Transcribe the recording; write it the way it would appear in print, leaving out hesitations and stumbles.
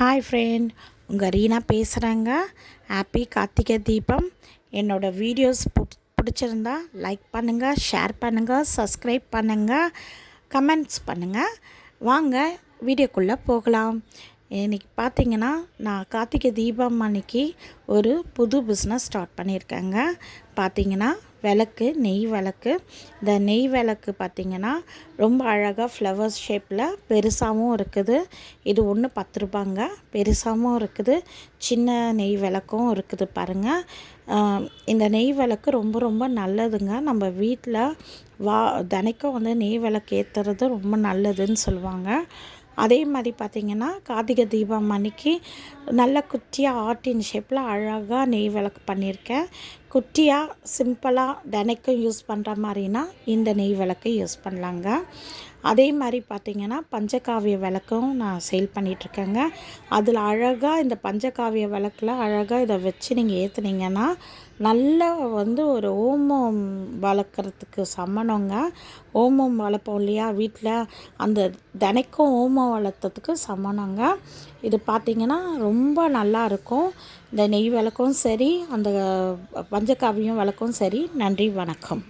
Hi friend, உங்கள் ரீனா பேசுகிறேங்க. Happy Karthigai Deepam. என்னோடய வீடியோஸ் பிடிச்சிருந்தா லைக் பண்ணுங்கள், ஷேர் பண்ணுங்கள், சப்ஸ்கிரைப் பண்ணுங்கள், கமெண்ட்ஸ் பண்ணுங்கள். வாங்க வீடியோக்குள்ளே போகலாம். இன்றைக்கி பார்த்திங்கன்னா நான் கார்த்திகை தீபம் அன்னைக்கு ஒரு புது பிஸ்னஸ் ஸ்டார்ட் பண்ணியிருக்கேங்க. பார்த்திங்கன்னா விளக்கு, நெய் விளக்கு. இந்த நெய் விளக்கு பார்த்திங்கன்னா ரொம்ப அழகாக ஃப்ளவர்ஸ் ஷேப்பில் பெருசாகவும் இருக்குது. இது ஒன்று 10 ரூபாங்க. பெருசாகவும் இருக்குது, சின்ன நெய் விளக்கும் இருக்குது பாருங்கள். இந்த நெய் விளக்கு ரொம்ப ரொம்ப நல்லதுங்க. நம்ம வீட்டில் தினைக்கும் வந்து நெய் விளக்கு ஏற்றுறது ரொம்ப நல்லதுன்னு சொல்லுவாங்க. அதே மாதிரி பார்த்திங்கன்னா கார்த்திகை தீபம் அன்னைக்கு நல்ல குட்டியாக ஆர்டின் ஷேப்பில் அழகாக நெய் விளக்கு பண்ணியிருக்கேன். குட்டியாக சிம்பிளாக தினைக்கும் யூஸ் பண்ணுற மாதிரினா இந்த நெய் விளக்கை யூஸ் பண்ணலாங்க. அதே மாதிரி பார்த்திங்கன்னா பஞ்சகாவிய விளக்கும் நான் சேல் பண்ணிகிட்ருக்கேங்க. அதில் அழகாக இந்த பஞ்சகாவிய விளக்கில் அழகாக இதை வச்சு நீங்கள் ஏற்றுனீங்கன்னா நல்லா வந்து ஒரு ஓமம் வளர்க்குறதுக்கு சமனங்க. ஓமம் வளர்ப்போம் இல்லையா வீட்டில், அந்த தினைக்கும் ஓமம் வளர்த்ததுக்கு சமனங்க. இது பார்த்திங்கன்னா ரொம்ப நல்லாயிருக்கும். இந்த நெய் விளக்கும் சரி, அந்த பஞ்சகாவியம் விளக்கும் சரி. நன்றி, வணக்கம்.